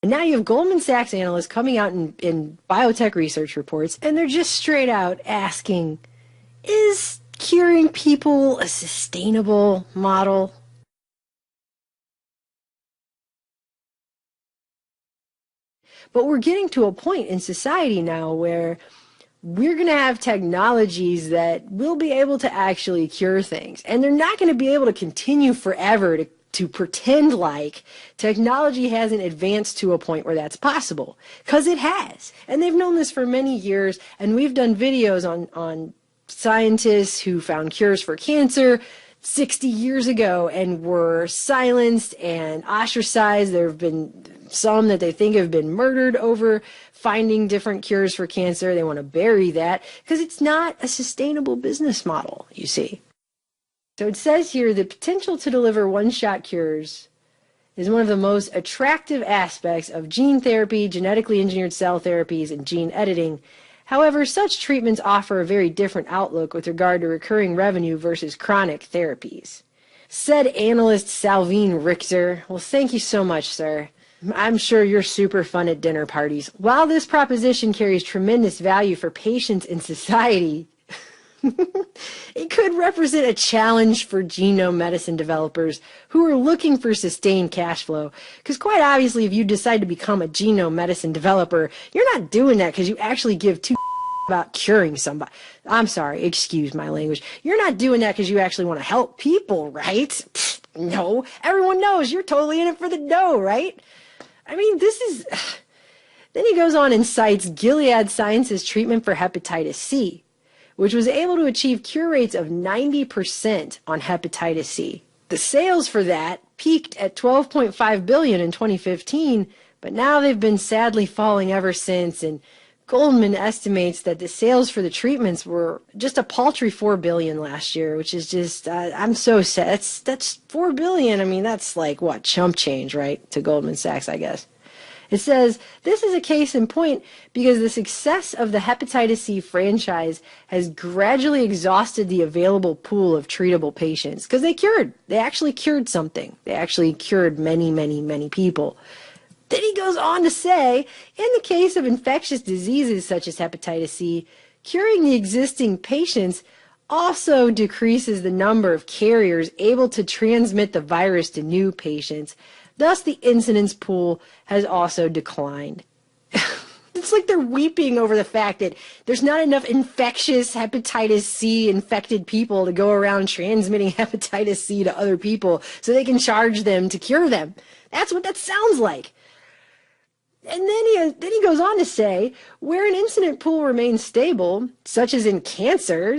Now you have Goldman Sachs analysts coming out in biotech research reports, and they're just straight out asking, is curing people a sustainable model? But we're getting to a point in society now where we're going to have technologies that will be able to actually cure things. And they're not going to be able to continue forever to pretend like technology hasn't advanced to a point where that's possible. Because it has. And they've known this for many years. And we've done videos on scientists who found cures for cancer 60 years ago and were silenced and ostracized. There have been some that they think have been murdered over finding different cures for cancer. They want to bury that because it's not a sustainable business model, you see. So it says here the potential to deliver one-shot cures is one of the most attractive aspects of gene therapy, genetically engineered cell therapies, and gene editing. However, such treatments offer a very different outlook with regard to recurring revenue versus chronic therapies. Said analyst Salveen Richter. Well, thank you so much, sir. I'm sure you're super fun at dinner parties. While this proposition carries tremendous value for patients and society, it could represent a challenge for genome medicine developers who are looking for sustained cash flow. Because quite obviously, if you decide to become a genome medicine developer, you're not doing that because you actually give two about curing somebody. I'm sorry, excuse my language. You're not doing that because you actually want to help people, right? Pfft, no, everyone knows you're totally in it for the dough, right? I mean, this is... Then he goes on and cites Gilead Sciences' treatment for hepatitis C, which was able to achieve cure rates of 90% on hepatitis C. The sales for that peaked at $12.5 billion in 2015, but now they've been sadly falling ever since, and Goldman estimates that the sales for the treatments were just a paltry $4 billion last year, which is just, I'm so sad. That's $4 billion. I mean, that's like, what, chump change, right, to Goldman Sachs, I guess. It says, this is a case in point because the success of the hepatitis C franchise has gradually exhausted the available pool of treatable patients because they actually cured something. They actually cured many, many, many people. Then he goes on to say, in the case of infectious diseases such as hepatitis C, curing the existing patients also decreases the number of carriers able to transmit the virus to new patients. Thus, the incidence pool has also declined. It's like they're weeping over the fact that there's not enough infectious hepatitis C infected people to go around transmitting hepatitis C to other people so they can charge them to cure them. That's what that sounds like. And then he goes on to say, where an incident pool remains stable, such as in cancer,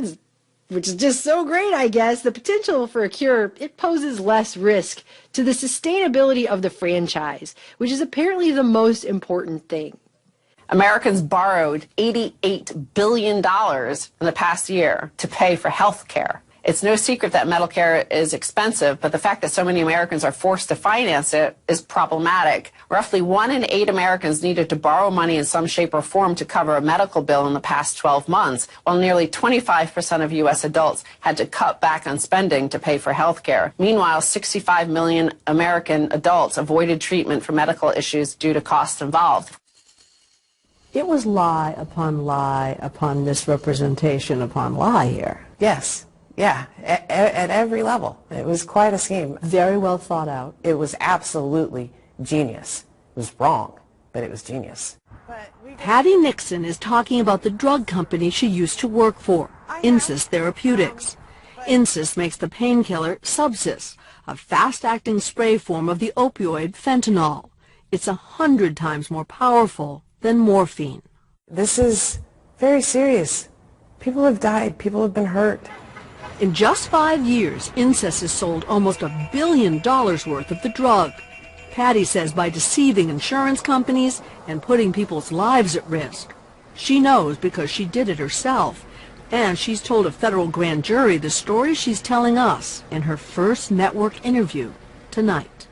which is just so great, I guess, the potential for a cure, it poses less risk to the sustainability of the franchise, which is apparently the most important thing. Americans borrowed $88 billion in the past year to pay for health care. It's no secret that medical care is expensive, but the fact that so many Americans are forced to finance it is problematic. Roughly 1 in 8 Americans needed to borrow money in some shape or form to cover a medical bill in the past 12 months, while nearly 25% of U.S. adults had to cut back on spending to pay for health care. Meanwhile, 65 million American adults avoided treatment for medical issues due to costs involved. It was lie upon misrepresentation upon lie here. Yes. Yeah, at every level. It was quite a scheme. Very well thought out. It was absolutely genius. It was wrong, but it was genius. Patty Nixon is talking about the drug company she used to work for, Insys Therapeutics. Insys makes the painkiller Subsys, a fast-acting spray form of the opioid fentanyl. It's 100 times more powerful than morphine. This is very serious. People have died. People have been hurt. In just 5 years, Insys has sold almost $1 billion worth of the drug. Patty says by deceiving insurance companies and putting people's lives at risk. She knows because she did it herself, and she's told a federal grand jury the story she's telling us in her first network interview tonight.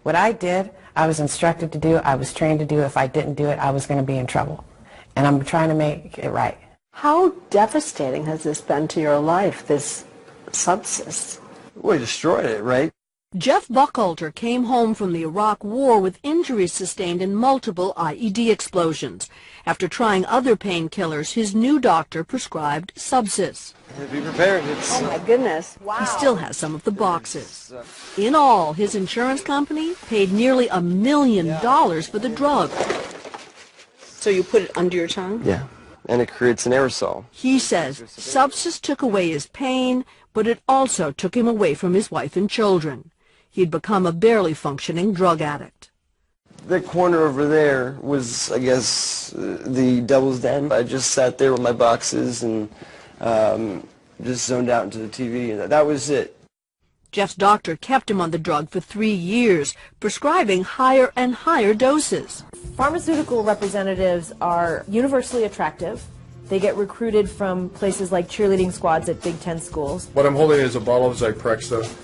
What I did, I was instructed to do, I was trained to do. If I didn't do it, I was going to be in trouble. And I'm trying to make it right. How devastating has this been to your life, this Subsys? Well, he destroyed it, right? Jeff Buckhalter came home from the Iraq War with injuries sustained in multiple IED explosions. After trying other painkillers, his new doctor prescribed Subsys. Be prepared. Oh my goodness. Wow. He still has some of the boxes. In all, his insurance company paid nearly $1 million for the drug. So you put it under your tongue? Yeah, and it creates an aerosol. He says Subsys took away his pain, but it also took him away from his wife and children. He'd become a barely functioning drug addict. That corner over there was, I guess, the devil's den. I just sat there with my boxes and just zoned out into the TV, and that was it. Jeff's doctor kept him on the drug for 3 years, prescribing higher and higher doses. Pharmaceutical representatives are universally attractive. They get recruited from places like cheerleading squads at Big Ten schools. What I'm holding is a bottle of Zyprexa.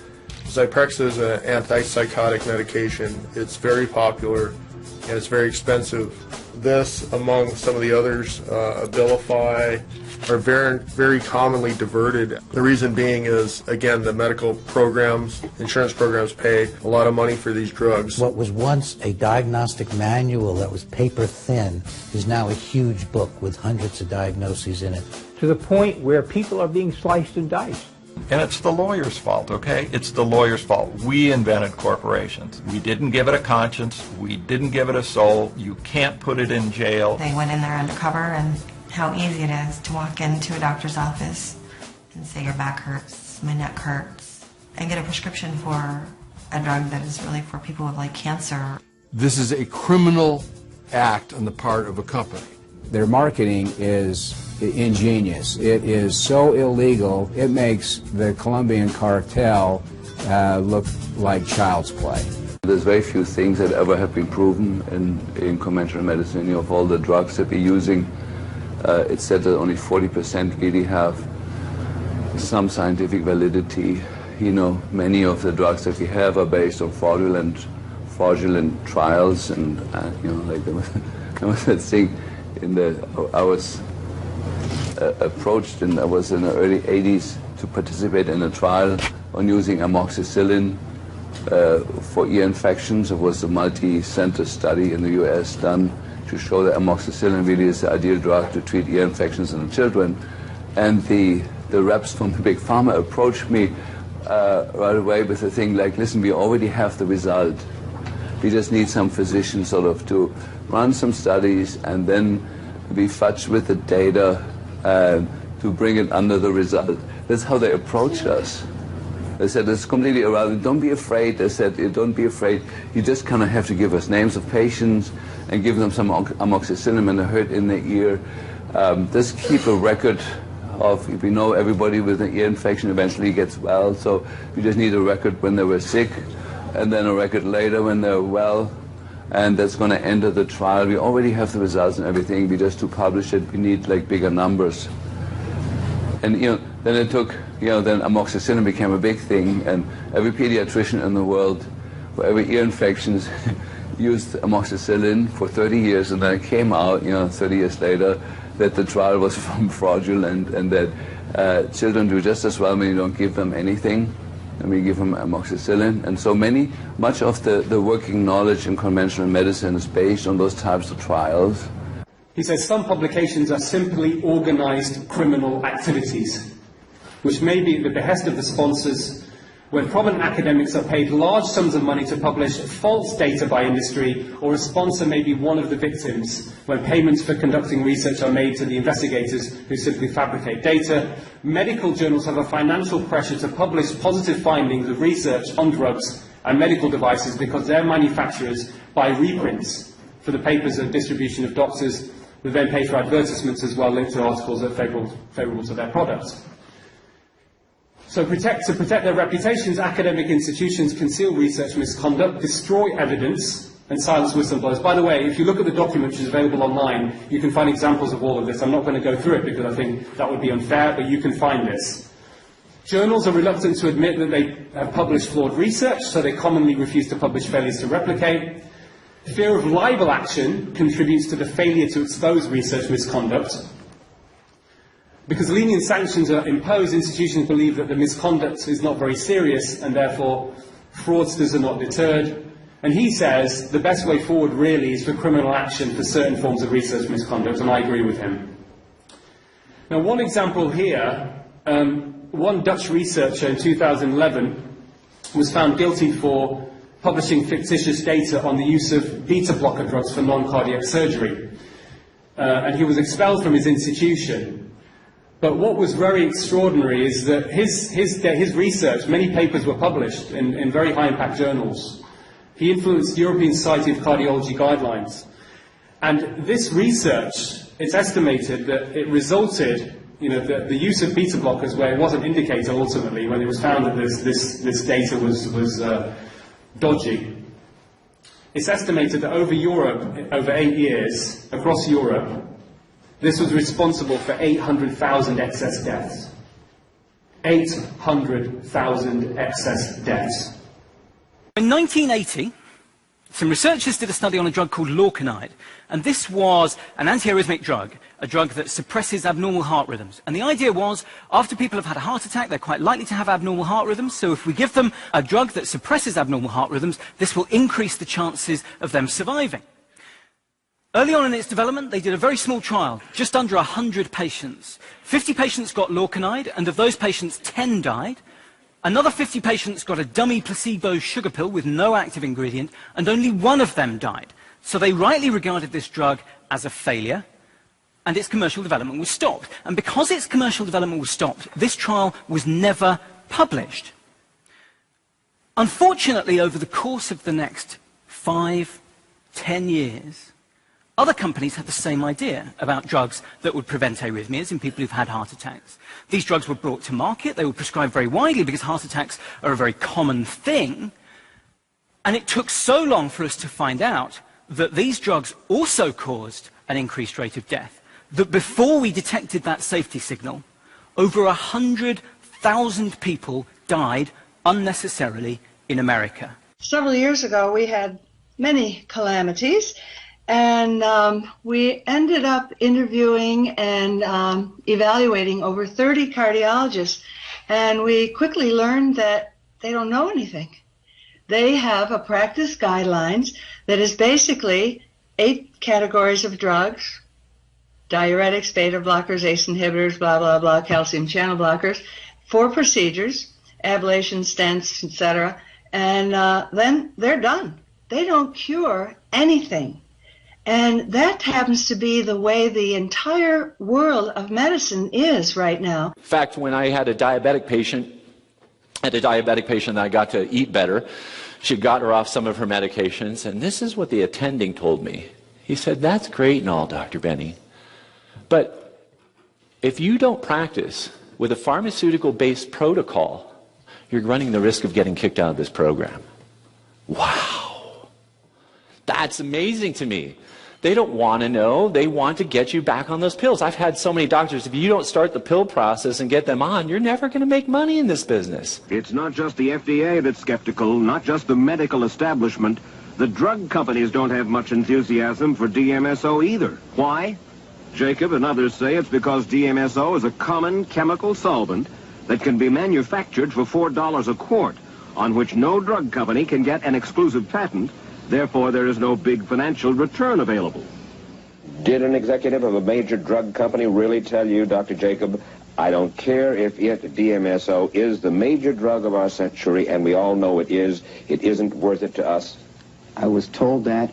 Zyprexa is an antipsychotic medication. It's very popular and it's very expensive. This, among some of the others, Abilify, are very commonly diverted. The reason being is, again, the medical programs, insurance programs pay a lot of money for these drugs. What was once a diagnostic manual that was paper thin is now a huge book with hundreds of diagnoses in it. To the point where people are being sliced and diced. And it's the lawyer's fault, okay? It's the lawyer's fault. We invented corporations. We didn't give it a conscience. We didn't give it a soul. You can't put it in jail. They went in there undercover, and how easy it is to walk into a doctor's office and say your back hurts, my neck hurts, and get a prescription for a drug that is really for people with like cancer. This is a criminal act on the part of a company. Their marketing is ingenious. It is so illegal, it makes the Colombian cartel look like child's play. There's very few things that ever have been proven in conventional medicine. Of all the drugs that we're using, it's said that only 40% really have some scientific validity. Many of the drugs that we have are based on fraudulent trials, and like there was that thing I was approached, and I was in the early 80s to participate in a trial on using amoxicillin for ear infections. It was a multi-center study in the US done to show that amoxicillin really is the ideal drug to treat ear infections in children. And the reps from the big pharma approached me right away with a thing like, listen, we already have the result. We just need some physicians sort of to run some studies, and then we fudge with the data to bring it under the result. That's how they approached us. They said, it's completely irrelevant. Don't be afraid. They said, don't be afraid. You just kind of have to give us names of patients and give them some amoxicillin when they hurt in the ear. Just keep a record of, if we know everybody with an ear infection eventually gets well, so we just need a record when they were sick, and then a record later when they're well, and that's going to enter the trial. We already have the results and everything. We just to publish it, we need like bigger numbers. And then it took, then amoxicillin became a big thing, and every pediatrician in the world for every ear infections used amoxicillin for 30 years, and then it came out, 30 years later, that the trial was fraudulent, and that children do just as well when you don't give them anything. And we give them amoxicillin. And so much of the working knowledge in conventional medicine is based on those types of trials. He says some publications are simply organized criminal activities, which may be at the behest of the sponsors, when prominent academics are paid large sums of money to publish false data by industry, or a sponsor may be one of the victims when payments for conducting research are made to the investigators who simply fabricate data. Medical journals have a financial pressure to publish positive findings of research on drugs and medical devices because their manufacturers buy reprints for the papers and distribution of doctors, who then pay for advertisements as well linked to articles that are favourable to their products. So to protect their reputations, academic institutions conceal research misconduct, destroy evidence, and silence whistleblowers. By the way, if you look at the document which is available online, you can find examples of all of this. I'm not going to go through it because I think that would be unfair, but you can find this. Journals are reluctant to admit that they have published flawed research, so they commonly refuse to publish failures to replicate. Fear of libel action contributes to the failure to expose research misconduct. Because lenient sanctions are imposed, institutions believe that the misconduct is not very serious and therefore fraudsters are not deterred, and he says the best way forward really is for criminal action for certain forms of research misconduct, and I agree with him. Now, one example here, one Dutch researcher in 2011 was found guilty for publishing fictitious data on the use of beta blocker drugs for non-cardiac surgery. And he was expelled from his institution. But what was very extraordinary is that his research, many papers were published in very high-impact journals. He influenced the European Society of Cardiology guidelines. And this research, it's estimated that it resulted, the use of beta blockers where it wasn't indicated ultimately, when it was found that this data was dodgy. It's estimated that over Europe, over 8 years, across Europe, this was responsible for 800,000 excess deaths. 800,000 excess deaths. In 1980, some researchers did a study on a drug called lorcainide, and this was an antiarrhythmic drug, a drug that suppresses abnormal heart rhythms. And the idea was, after people have had a heart attack, they're quite likely to have abnormal heart rhythms, so if we give them a drug that suppresses abnormal heart rhythms, this will increase the chances of them surviving. Early on in its development, they did a very small trial, just under 100 patients. 50 patients got lorcainide, and of those patients, 10 died. Another 50 patients got a dummy placebo sugar pill with no active ingredient, and only one of them died. So they rightly regarded this drug as a failure, and its commercial development was stopped. And because its commercial development was stopped, this trial was never published. Unfortunately, over the course of the next 5, 10 years, other companies had the same idea about drugs that would prevent arrhythmias in people who've had heart attacks. These drugs were brought to market. They were prescribed very widely because heart attacks are a very common thing. And it took so long for us to find out that these drugs also caused an increased rate of death, that before we detected that safety signal, over 100,000 people died unnecessarily in America. Several years ago, we had many calamities. And we ended up interviewing and evaluating over 30 cardiologists, and we quickly learned that they don't know anything. They have a practice guidelines that is basically 8 categories of drugs: diuretics, beta blockers, ACE inhibitors, blah, blah, blah, calcium channel blockers, 4 procedures, ablation, stents, etc., and then they're done. They don't cure anything. And that happens to be the way the entire world of medicine is right now. In fact, when I had a diabetic patient, that I got to eat better, she got her off some of her medications, and this is what the attending told me. He said, "That's great and all, Dr. Benny, but if you don't practice with a pharmaceutical-based protocol, you're running the risk of getting kicked out of this program." Wow. That's amazing to me. They don't want to know. They want to get you back on those pills. I've had so many doctors, if you don't start the pill process and get them on, you're never going to make money in this business. It's not just the FDA that's skeptical, not just the medical establishment. The drug companies don't have much enthusiasm for DMSO either. Why? Jacob and others say it's because DMSO is a common chemical solvent that can be manufactured for $4 a quart, on which no drug company can get an exclusive patent. Therefore, there is no big financial return available. Did an executive of a major drug company really tell you, Dr. Jacob, I don't care if DMSO is the major drug of our century, and we all know it isn't worth it to us? I was told that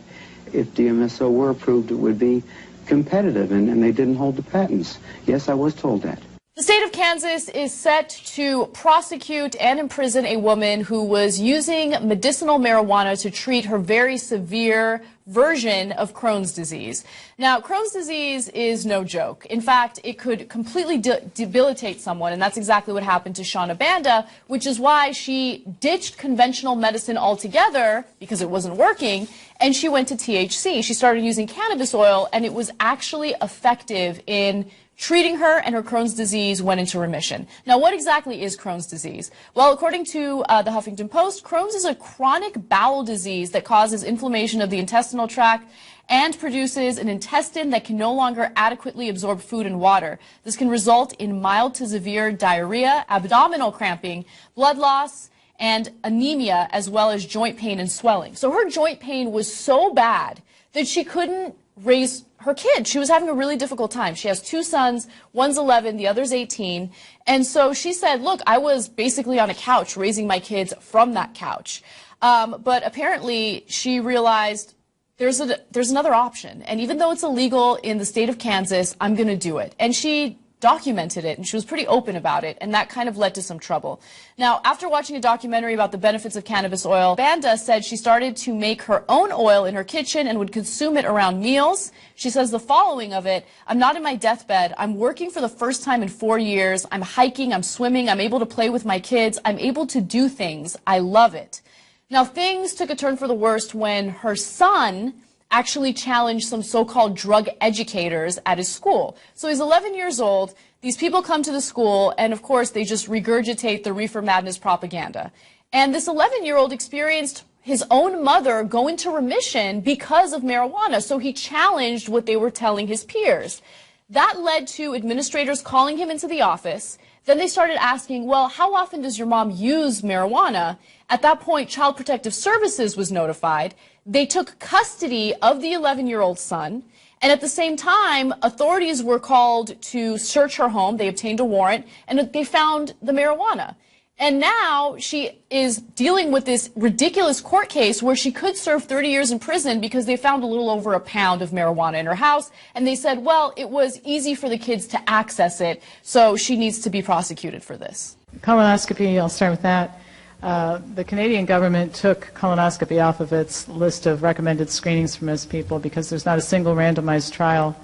if DMSO were approved, it would be competitive, and they didn't hold the patents. Yes, I was told that. The state of Kansas is set to prosecute and imprison a woman who was using medicinal marijuana to treat her very severe version of Crohn's disease. Now, Crohn's disease is no joke. In fact, it could completely debilitate someone, and that's exactly what happened to Shauna Banda, which is why she ditched conventional medicine altogether because it wasn't working, and she went to THC. She started using cannabis oil, and it was actually effective in treating her, and her Crohn's disease went into remission. Now, what exactly is Crohn's disease? Well, according to the Huffington Post, Crohn's is a chronic bowel disease that causes inflammation of the intestinal tract and produces an intestine that can no longer adequately absorb food and water. This can result in mild to severe diarrhea, abdominal cramping, blood loss, and anemia, as well as joint pain and swelling. So her joint pain was so bad that she couldn't raise her kid. She was having a really difficult time. She has 2 sons, one's 11, the other's 18. And so she said, look, I was basically on a couch raising my kids from that couch. But apparently she realized there's another option. And even though it's illegal in the state of Kansas, I'm going to do it. And she documented it, and she was pretty open about it, and that kind of led to some trouble. Now, after watching a documentary about the benefits of cannabis oil, Banda said she started to make her own oil in her kitchen and would consume it around meals. She says the following of it: I'm not in my deathbed. I'm working for the first time in 4 years. I'm hiking, I'm swimming, I'm able to play with my kids. I'm able to do things. I love it. Now, things took a turn for the worst when her son actually challenged some so-called drug educators at his school. So he's 11 years old. These people come to the school, and of course, they just regurgitate the reefer madness propaganda. And this 11-year-old experienced his own mother go into remission because of marijuana, so he challenged what they were telling his peers. That led to administrators calling him into the office. Then they started asking, well, how often does your mom use marijuana? At that point, Child Protective Services was notified. They took custody of the 11-year-old son, and at the same time, authorities were called to search her home. They obtained a warrant, and they found the marijuana. And now she is dealing with this ridiculous court case where she could serve 30 years in prison because they found a little over a pound of marijuana in her house, and they said, well, it was easy for the kids to access it, so she needs to be prosecuted for this. Colonoscopy, I'll start with that. The Canadian government took colonoscopy off of its list of recommended screenings for most people because there's not a single randomized trial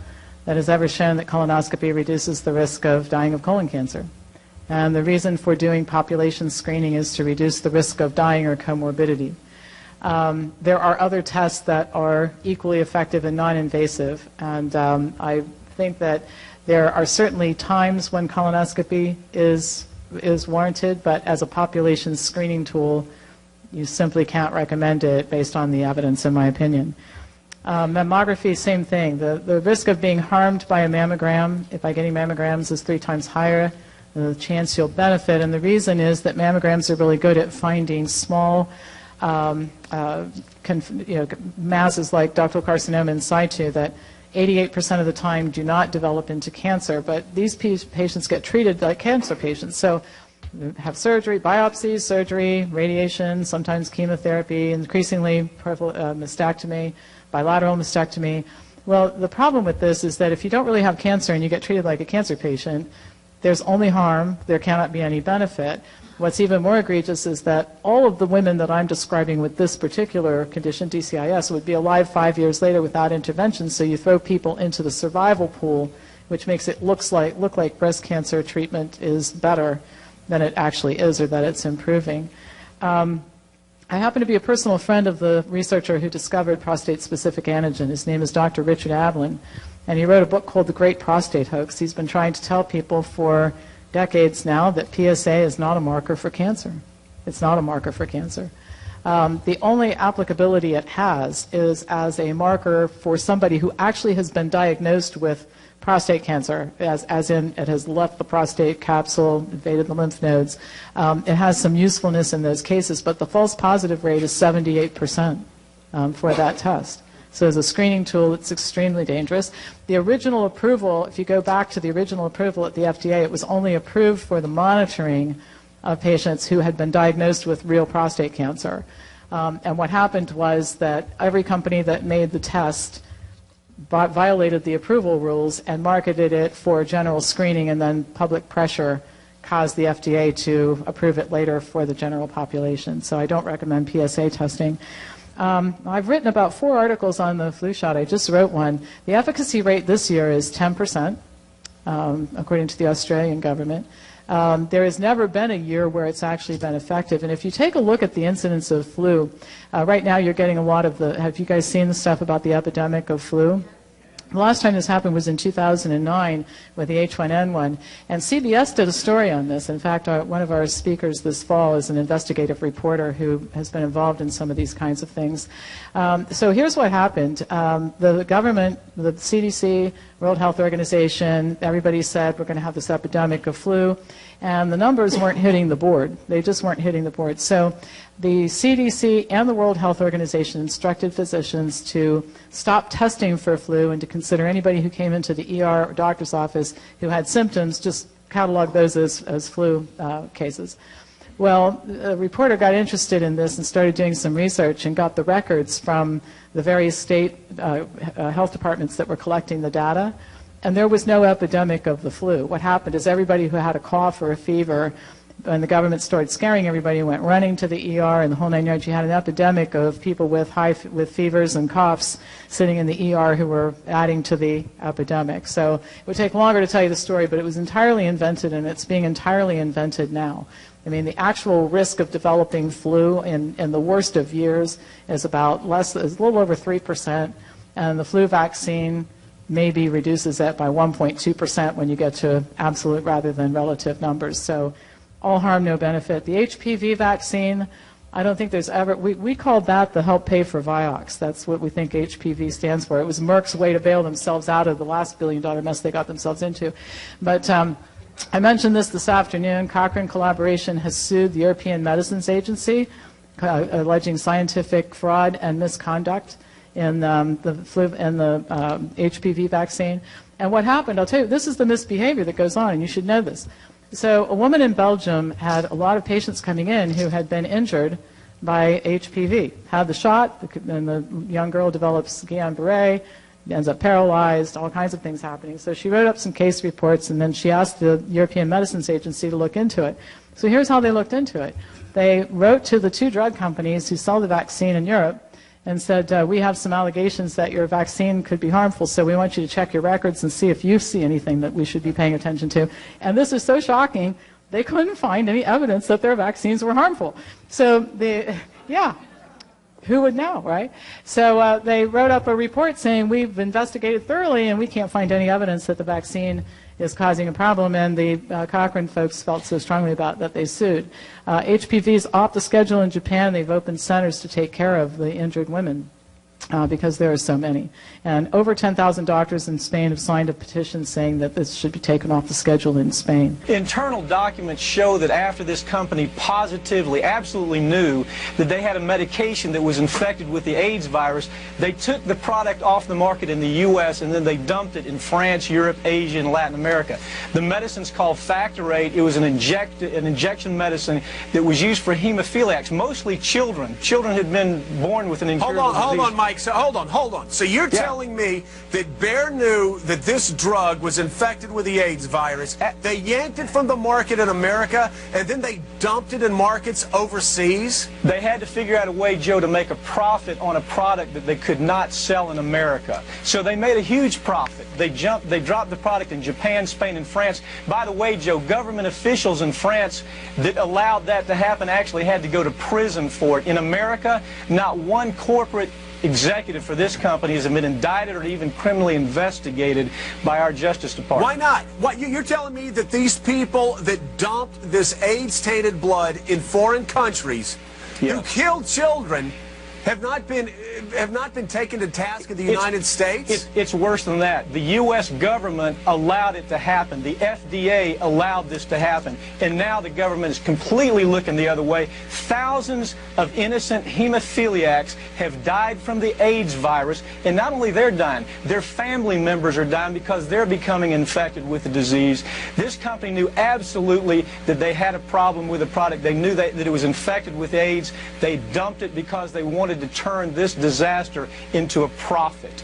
that has ever shown that colonoscopy reduces the risk of dying of colon cancer. And the reason for doing population screening is to reduce the risk of dying or comorbidity. There are other tests that are equally effective and non-invasive, and I think that there are certainly times when colonoscopy is warranted, but as a population screening tool, you simply can't recommend it based on the evidence, in my opinion. Mammography, same thing. The risk of being harmed by a mammogram, by getting mammograms, is 3 times higher. The chance you'll benefit, and the reason is that mammograms are really good at finding small masses like ductal carcinoma in situ that 88% of the time do not develop into cancer, but these patients get treated like cancer patients. So have surgery, biopsies, surgery, radiation, sometimes chemotherapy, increasingly mastectomy, bilateral mastectomy. Well, the problem with this is that if you don't really have cancer and you get treated like a cancer patient, there's only harm, there cannot be any benefit. What's even more egregious is that all of the women that I'm describing with this particular condition, DCIS, would be alive 5 years later without intervention, so you throw people into the survival pool, which makes it look like breast cancer treatment is better than it actually is, or that it's improving. I happen to be a personal friend of the researcher who discovered prostate-specific antigen. His name is Dr. Richard Ablin, and he wrote a book called The Great Prostate Hoax. He's been trying to tell people for decades now that PSA is not a marker for cancer. It's not a marker for cancer. The only applicability it has is as a marker for somebody who actually has been diagnosed with prostate cancer, as in it has left the prostate capsule, invaded the lymph nodes. It has some usefulness in those cases, but the false positive rate is 78% for that test. So as a screening tool, it's extremely dangerous. The original approval, if you go back to the original approval at the FDA, it was only approved for the monitoring of patients who had been diagnosed with real prostate cancer. And what happened was that every company that made the test violated the approval rules and marketed it for general screening, and then public pressure caused the FDA to approve it later for the general population. So I don't recommend PSA testing. I've written about 4 articles on the flu shot. I just wrote one. The efficacy rate this year is 10%, according to the Australian government. There has never been a year where it's actually been effective. And if you take a look at the incidence of flu, right now you're getting a lot of the, have you guys seen the stuff about the epidemic of flu? The last time this happened was in 2009 with the H1N1, and CBS did a story on this. In fact, one of our speakers this fall is an investigative reporter who has been involved in some of these kinds of things. So here's what happened. The government, the CDC, World Health Organization, everybody said we're going to have this epidemic of flu, and the numbers weren't hitting the board. They just weren't hitting the board. So the CDC and the World Health Organization instructed physicians to stop testing for flu and to consider anybody who came into the ER or doctor's office who had symptoms, just catalog those as flu cases. Well, a reporter got interested in this and started doing some research and got the records from the various state health departments that were collecting the data, and there was no epidemic of the flu. What happened is everybody who had a cough or a fever, when the government started scaring everybody, went running to the ER and the whole 9 yards. You had an epidemic of people with fevers and coughs sitting in the ER who were adding to the epidemic. So it would take longer to tell you the story, but it was entirely invented, and it's being entirely invented now. I mean, the actual risk of developing flu in the worst of years is about is a little over 3%, and the flu vaccine maybe reduces that by 1.2% when you get to absolute rather than relative numbers. So all harm, no benefit. The HPV vaccine, I don't think there's ever, we called that the help pay for Vioxx. That's what we think HPV stands for. It was Merck's way to bail themselves out of the last billion-dollar mess they got themselves into. But I mentioned this afternoon. Cochrane Collaboration has sued the European Medicines Agency, alleging scientific fraud and misconduct in the flu and the HPV vaccine. And what happened, I'll tell you, this is the misbehavior that goes on, and you should know this. So a woman in Belgium had a lot of patients coming in who had been injured by HPV, had the shot, and the young girl develops Guillain-Barré, ends up paralyzed, all kinds of things happening. So she wrote up some case reports, and then she asked the European Medicines Agency to look into it. So here's how they looked into it. They wrote to the 2 drug companies who sell the vaccine in Europe and said, we have some allegations that your vaccine could be harmful, so we want you to check your records and see if you see anything that we should be paying attention to. And this is so shocking, they couldn't find any evidence that their vaccines were harmful. So, who would know, right? So they wrote up a report saying, we've investigated thoroughly and we can't find any evidence that the vaccine is causing a problem, and the Cochrane folks felt so strongly about that they sued. HPV is off the schedule in Japan. They've opened centers to take care of the injured women because there are so many. And over 10,000 doctors in Spain have signed a petition saying that this should be taken off the schedule in Spain. Internal documents show that after this company positively, absolutely knew that they had a medication that was infected with the AIDS virus, they took the product off the market in the U.S. and then they dumped it in France, Europe, Asia, and Latin America. The medicine's called Factor 8. It was an injection medicine that was used for hemophiliacs, mostly children. Children had been born with an incurable disease. Hold on, Mike. So hold on. So you're telling me that Bayer knew that this drug was infected with the AIDS virus. They yanked it from the market in America, and then they dumped it in markets overseas? They had to figure out a way, Joe, to make a profit on a product that they could not sell in America. So they made a huge profit. They dropped the product in Japan, Spain, and France. By the way, Joe, government officials in France that allowed that to happen actually had to go to prison for it. In America, not one corporate executive for this company has been indicted or even criminally investigated by our Justice Department. Why not? What, you're telling me that these people that dumped this AIDS-tainted blood in foreign countries, who killed children, have not been taken to task in the United States? It's worse than that. The U.S. government allowed it to happen. The FDA allowed this to happen. And now the government is completely looking the other way. Thousands of innocent hemophiliacs have died from the AIDS virus. And not only they're dying, their family members are dying because they're becoming infected with the disease. This company knew absolutely that they had a problem with the product. They knew that it was infected with AIDS. They dumped it because they wanted to turn this disaster into a profit.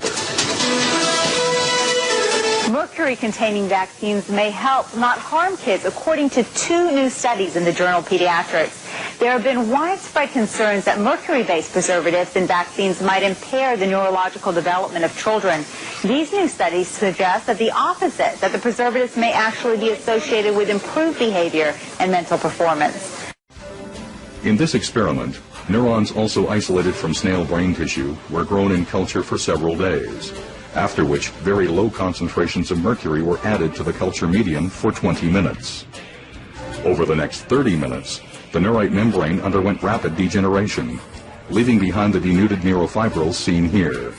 Mercury-containing vaccines may help, not harm kids, according to 2 new studies in the journal Pediatrics. There have been widespread concerns that mercury-based preservatives in vaccines might impair the neurological development of children. These new studies suggest that the opposite, that the preservatives may actually be associated with improved behavior and mental performance. In this experiment, neurons also isolated from snail brain tissue were grown in culture for several days, after which very low concentrations of mercury were added to the culture medium for 20 minutes. Over the next 30 minutes, the neurite membrane underwent rapid degeneration, leaving behind the denuded neurofibrils seen here.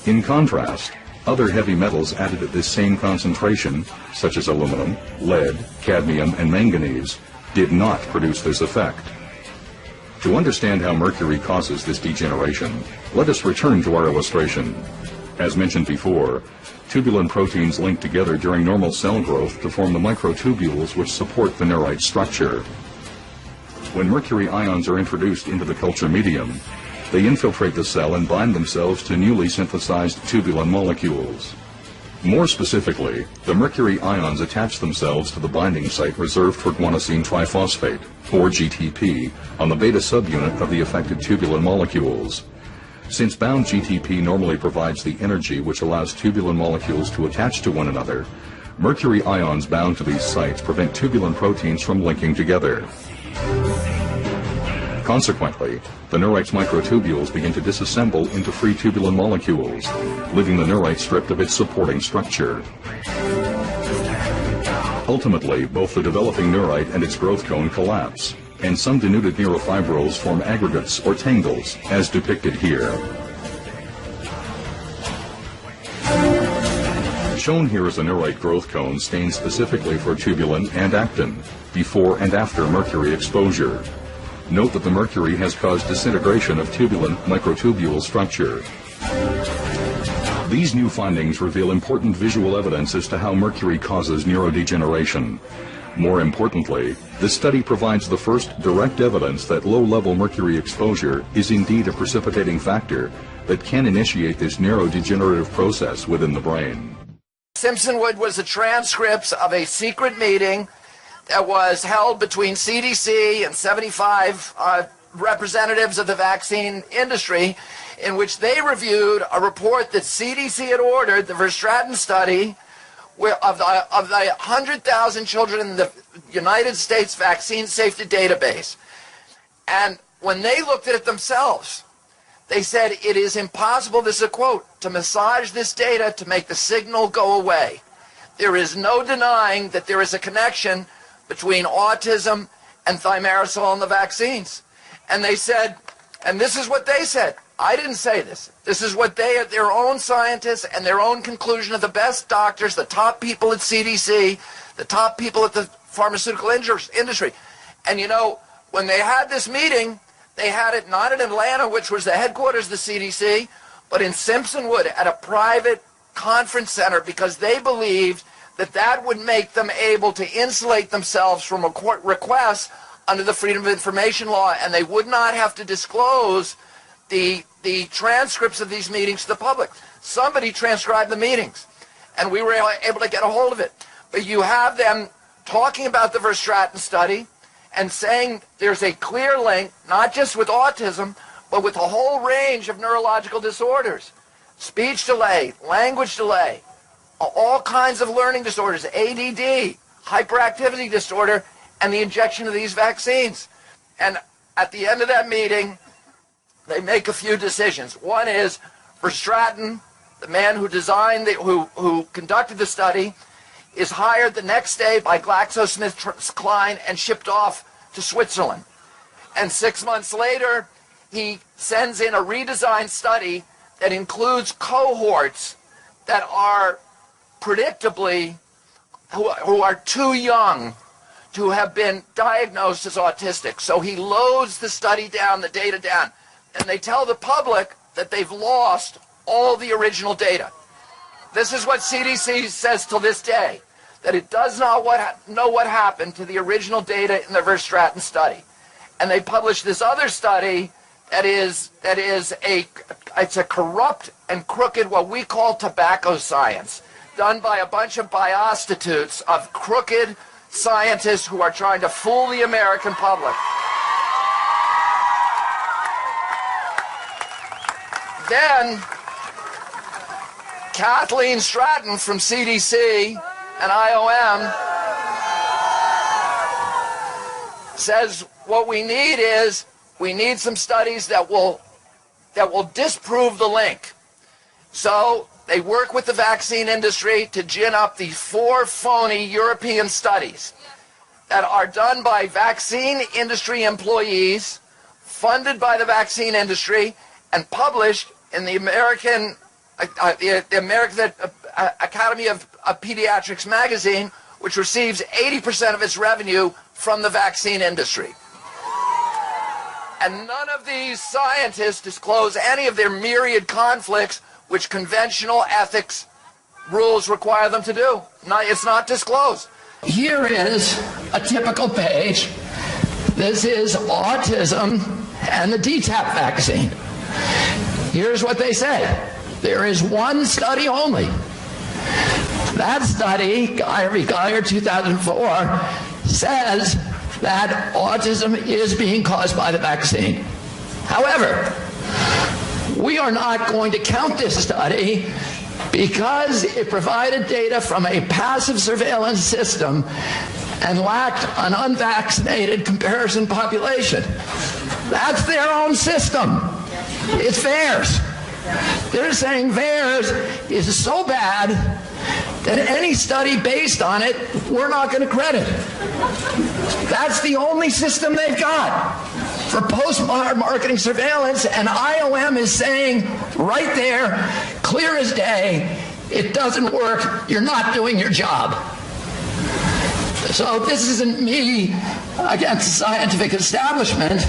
In contrast, Other heavy metals added at this same concentration, such as aluminum, lead, cadmium, and manganese, did not produce this effect. To understand how mercury causes this degeneration, let us return to our illustration. As mentioned before, tubulin proteins link together during normal cell growth to form the microtubules which support the neurite structure. When mercury ions are introduced into the culture medium, they infiltrate the cell and bind themselves to newly synthesized tubulin molecules. More specifically, the mercury ions attach themselves to the binding site reserved for guanosine triphosphate, or GTP, on the beta subunit of the affected tubulin molecules. Since bound GTP normally provides the energy which allows tubulin molecules to attach to one another, mercury ions bound to these sites prevent tubulin proteins from linking together. Consequently, the neurite's microtubules begin to disassemble into free tubulin molecules, leaving the neurite stripped of its supporting structure. Ultimately, both the developing neurite and its growth cone collapse, and some denuded neurofibrils form aggregates or tangles, as depicted here. Shown here is a neurite growth cone stained specifically for tubulin and actin, before and after mercury exposure. Note that the mercury has caused disintegration of tubulin microtubule structure. These new findings reveal important visual evidence as to how mercury causes neurodegeneration. More importantly, this study provides the first direct evidence that low-level mercury exposure is indeed a precipitating factor that can initiate this neurodegenerative process within the brain. Simpsonwood was the transcripts of a secret meeting that was held between CDC and 75 representatives of the vaccine industry, in which they reviewed a report that CDC had ordered, the Verstraeten study, of the 100,000 children in the United States Vaccine Safety Database. And when they looked at it themselves, they said, it is impossible, this is a quote, to massage this data to make the signal go away. There is no denying that there is a connection between autism and thimerosal and the vaccines. And they said, and this is what they said, I didn't say this, this is what they, their own scientists and their own conclusion of the best doctors, the top people at CDC, the top people at the pharmaceutical industry. And you know, when they had this meeting, they had it not in Atlanta, which was the headquarters of the CDC, but in Simpsonwood at a private conference center, because they believed that that would make them able to insulate themselves from requests under the Freedom of Information Law, and they would not have to disclose the transcripts of these meetings to the public. Somebody transcribed the meetings, and we were able to get a hold of it. But you have them talking about the Verstraeten study and saying there's a clear link, not just with autism, but with a whole range of neurological disorders. Speech delay, language delay, all kinds of learning disorders, ADD, hyperactivity disorder, and the injection of these vaccines. And at the end of that meeting, they make a few decisions. One is Verstraeten, the man who designed, who conducted the study, is hired the next day by GlaxoSmithKline and shipped off to Switzerland. And 6 months later, he sends in a redesigned study that includes cohorts that are predictably, who are too young to have been diagnosed as autistic. So he loads the study down, the data down, and they tell the public that they've lost all the original data. This is what CDC says till this day, that it does not know what happened to the original data in the Verstraeten study. And they publish this other study it's a corrupt and crooked, what we call tobacco science, done by a bunch of biostitutes of crooked scientists who are trying to fool the American public. Then Kathleen Stratton from CDC and IOM says what we need is some studies that will disprove the link. So they work with the vaccine industry to gin up these 4 phony European studies that are done by vaccine industry employees, funded by the vaccine industry, and published in the American the American Academy of Pediatrics magazine, which receives 80% of its revenue from the vaccine industry. And none of these scientists disclose any of their myriad conflicts which conventional ethics rules require them to do. It's not disclosed. Here is a typical page. This is autism and the DTaP vaccine. Here's what they say. There is one study only. That study, Geyer 2004, says that autism is being caused by the vaccine. However, we are not going to count this study because it provided data from a passive surveillance system and lacked an unvaccinated comparison population. That's their own system. It's VAERS. They're saying VAERS is so bad that any study based on it, we're not going to credit. That's the only system they've got for post-marketing surveillance, and IOM is saying right there, clear as day, it doesn't work, you're not doing your job. So this isn't me against the scientific establishment,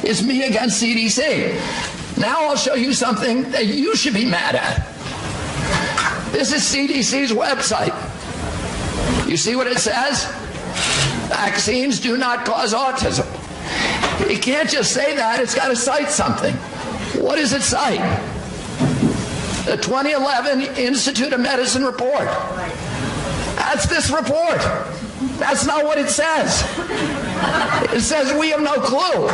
it's me against CDC. Now I'll show you something that you should be mad at. This is CDC's website. You see what it says? Vaccines do not cause autism. It can't just say that, it's got to cite something. What does it cite? The 2011 Institute of Medicine report. That's this report. That's not what it says. It says we have no clue.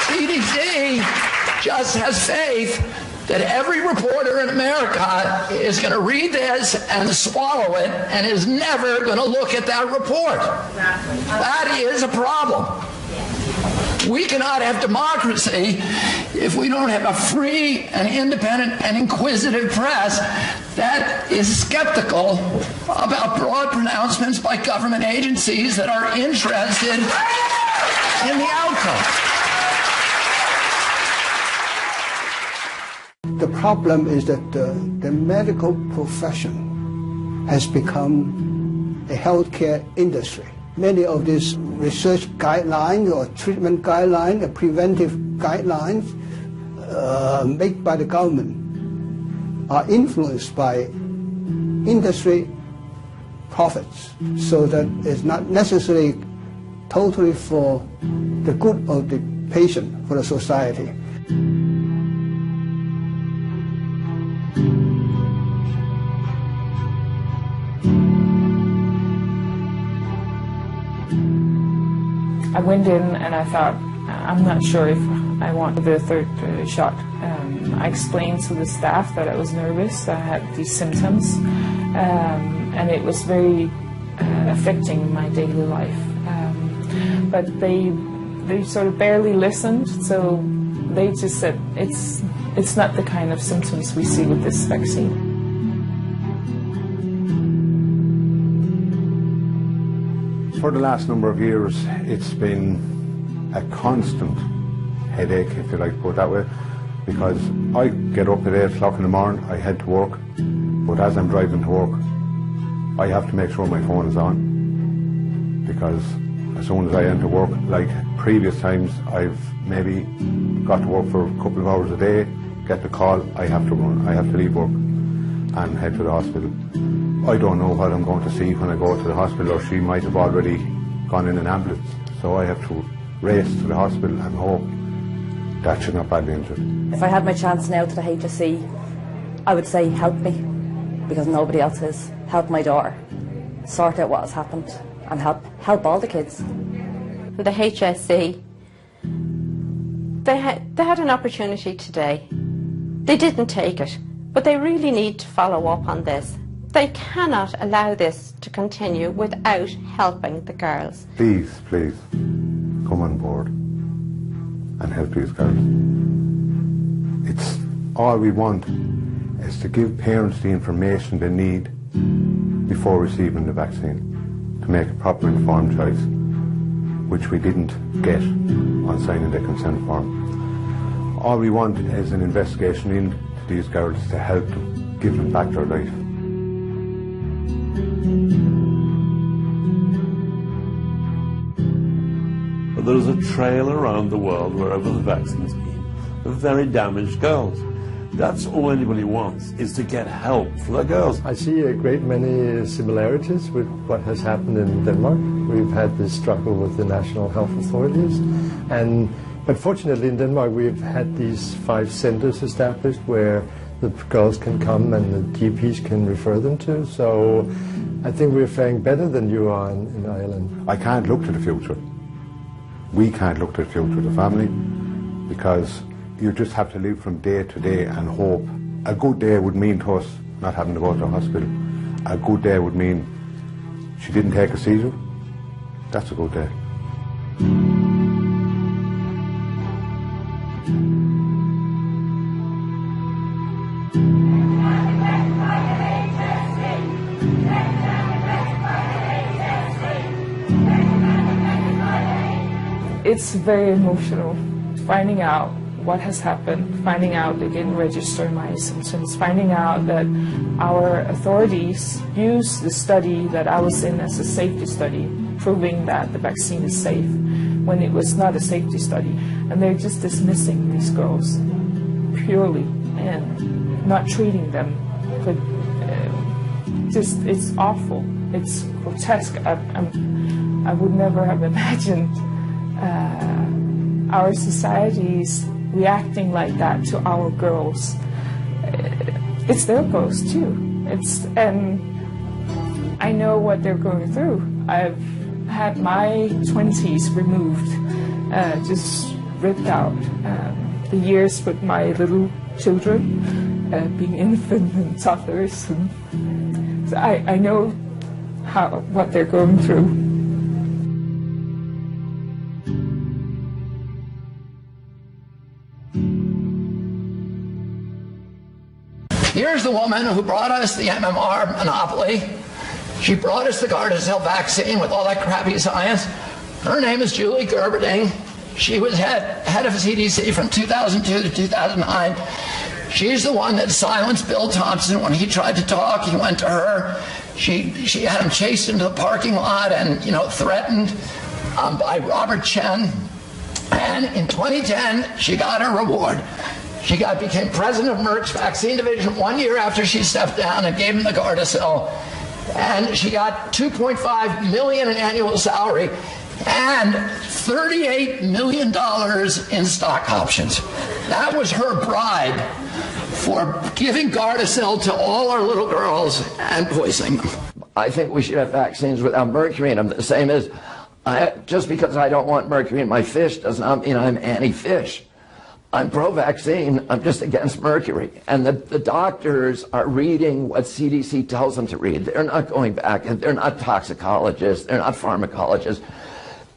CDC just has faith that every reporter in America is going to read this and swallow it and is never going to look at that report. That is a problem. We cannot have democracy if we don't have a free and independent and inquisitive press that is skeptical about broad pronouncements by government agencies that are interested in the outcome. The problem is that the medical profession has become a healthcare industry. Many of these research guidelines or treatment guidelines, preventive guidelines made by the government are influenced by industry profits, so that it's not necessarily totally for the good of the patient, for the society. I went in and I thought, I'm not sure if I want the third shot. I explained to the staff that I was nervous, that I had these symptoms, and it was very affecting my daily life. But they sort of barely listened, so they just said, it's not the kind of symptoms we see with this vaccine. For the last number of years, it's been a constant headache, if you like to put it that way, because I get up at 8 o'clock in the morning, I head to work, but as I'm driving to work, I have to make sure my phone is on, because as soon as I enter work, like previous times, I've maybe got to work for a couple of hours a day, get the call, I have to run, I have to leave work and head to the hospital. I don't know what I'm going to see when I go to the hospital, or she might have already gone in an ambulance. So I have to race to the hospital and hope that she's not badly injured. If I had my chance now to the HSE, I would say help me, because nobody else has. Help my daughter, sort out what has happened, and help all the kids. The HSE, they had an opportunity today. They didn't take it, but they really need to follow up on this. They cannot allow this to continue without helping the girls. Please, please, come on board and help these girls. It's all we want is to give parents the information they need before receiving the vaccine to make a proper informed choice. which we didn't get on signing the consent form. All we want is an investigation into these girls to help them, give them back their life. But there is a trail around the world wherever the vaccine's been of very damaged girls. That's all anybody wants, is to get help for the girls. I see a great many similarities with what has happened in Denmark. We've had this struggle with the national health authorities, but fortunately in Denmark we've had these 5 centers established where the girls can come and the GPs can refer them to. So I think we're faring better than you are in Ireland. I can't look to the future. We can't look to the future of the family, because you just have to live from day to day and hope. A good day would mean to us not having to go to the hospital. A good day would mean she didn't take a seizure. That's a good day. It's very emotional, finding out what has happened, finding out they didn't register my symptoms, finding out that our authorities used the study that I was in as a safety study, proving that the vaccine is safe, when it was not a safety study. And they're just dismissing these girls purely and not treating them. But it's awful. It's grotesque. I would never have imagined our societies reacting like that to our girls. It's their girls too. And I know what they're going through. I've had my 20s removed, just ripped out. The years with my little children, being infant and toddlers. And so I know what they're going through. Here's the woman who brought us the MMR monopoly. She brought us the Gardasil vaccine with all that crappy science. Her name is Julie Gerberding. She was head of CDC from 2002 to 2009. She's the one that silenced Bill Thompson when he tried to talk. He went to her. She had him chased into the parking lot and, threatened by Robert Chen. And in 2010, she got her reward. She became president of Merck's vaccine division 1 year after she stepped down and gave him the Gardasil. And she got $2.5 million in annual salary and $38 million in stock options. That was her bribe for giving Gardasil to all our little girls and poisoning them. I think we should have vaccines without mercury in them. The same as, just because I don't want mercury in my fish does not mean I'm anti-fish. I'm pro-vaccine, I'm just against mercury. And the doctors are reading what CDC tells them to read. They're not going back, and they're not toxicologists, they're not pharmacologists.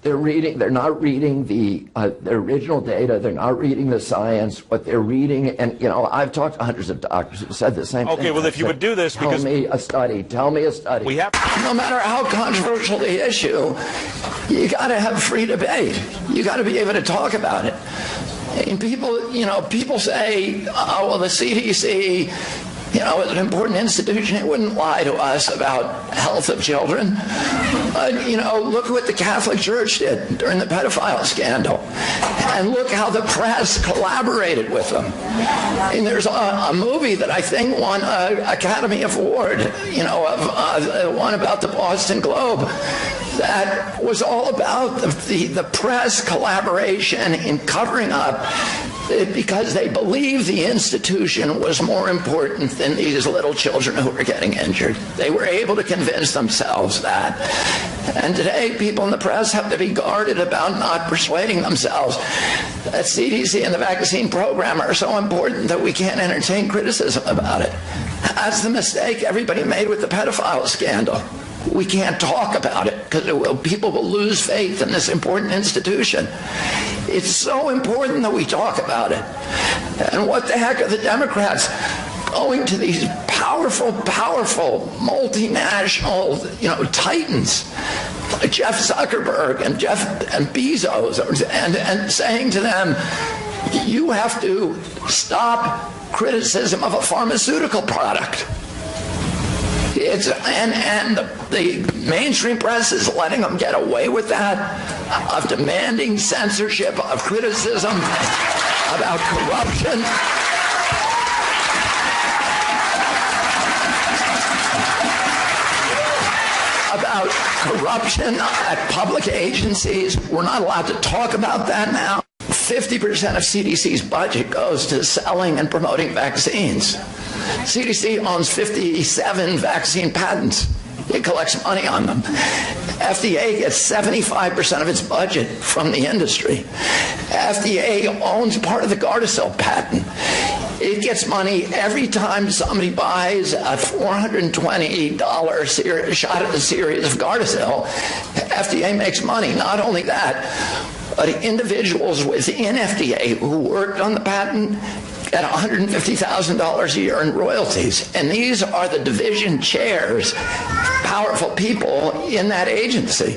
They're not reading the original data, they're not reading the science, what they're reading, and I've talked to hundreds of doctors who said the same thing. Okay, well if you would do this, tell me a study. We have. No matter how controversial the issue, you gotta have free debate. You gotta be able to talk about it. And people say, oh, well, the CDC, is an important institution. It wouldn't lie to us about health of children. But, look what the Catholic Church did during the pedophile scandal. And look how the press collaborated with them. And there's a movie that I think won an Academy Award, one about the Boston Globe, that was all about the press collaboration in covering up because they believed the institution was more important than these little children who were getting injured. They were able to convince themselves that. And today, people in the press have to be guarded about not persuading themselves that CDC and the vaccine program are so important that we can't entertain criticism about it. That's the mistake everybody made with the pedophile scandal. We can't talk about it because people will lose faith in this important institution. It's so important that we talk about it. And what the heck are the Democrats going to these powerful multinational, titans like Jeff Zuckerberg and Bezos, and saying to them, you have to stop criticism of a pharmaceutical product. And the mainstream press is letting them get away with that, of demanding censorship of criticism about corruption. About corruption at public agencies. We're not allowed to talk about that now. 50% of CDC's budget goes to selling and promoting vaccines. CDC owns 57 vaccine patents. It collects money on them. FDA gets 75% of its budget from the industry. FDA owns part of the Gardasil patent. It gets money every time somebody buys a $420 shot at a series of Gardasil. FDA makes money. Not only that, but individuals within FDA who worked on the patent get $150,000 a year in royalties. And these are the division chairs, powerful people in that agency.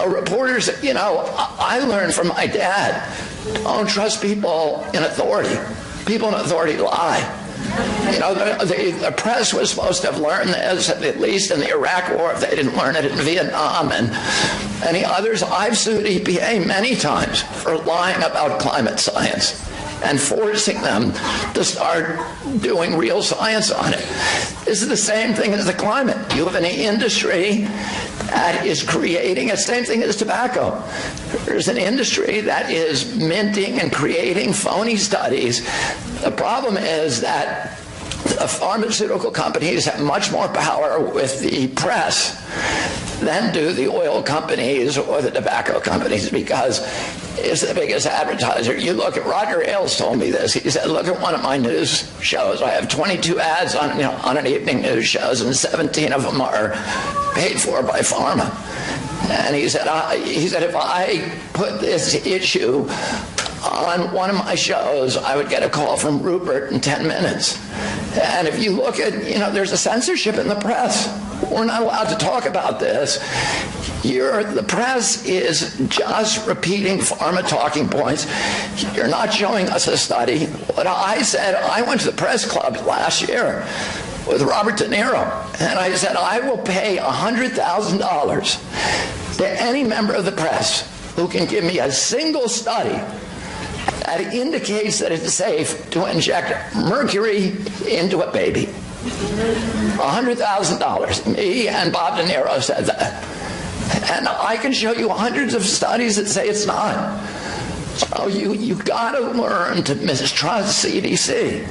Reporters, you know, I learned from my dad, don't trust people in authority. People in authority lie. You know, the press was supposed to have learned this, at least in the Iraq War, if they didn't learn it in Vietnam and any others. I've sued EPA many times for lying about climate science and forcing them to start doing real science on it. This is the same thing as the climate. You have an industry that is creating the same thing as tobacco. There's an industry that is minting and creating phony studies. The problem is that the pharmaceutical companies have much more power with the press than do the oil companies or the tobacco companies, because it's the biggest advertiser. You look at, Roger Ailes told me this. He said, look at one of my news shows. I have 22 ads on an evening news shows, and 17 of them are paid for by pharma. And he said, if I put this issue on one of my shows, I would get a call from Rupert in 10 minutes. And if you look at, there's a censorship in the press. We're not allowed to talk about this. The press is just repeating pharma talking points. You're not showing us a study. What I said, I went to the press club last year with Robert De Niro, and I said, I will pay $100,000 to any member of the press who can give me a single study that indicates that it's safe to inject mercury into a baby. $100,000. Me and Bob De Niro said that. And I can show you hundreds of studies that say it's not. So you got to learn to mistrust CDC.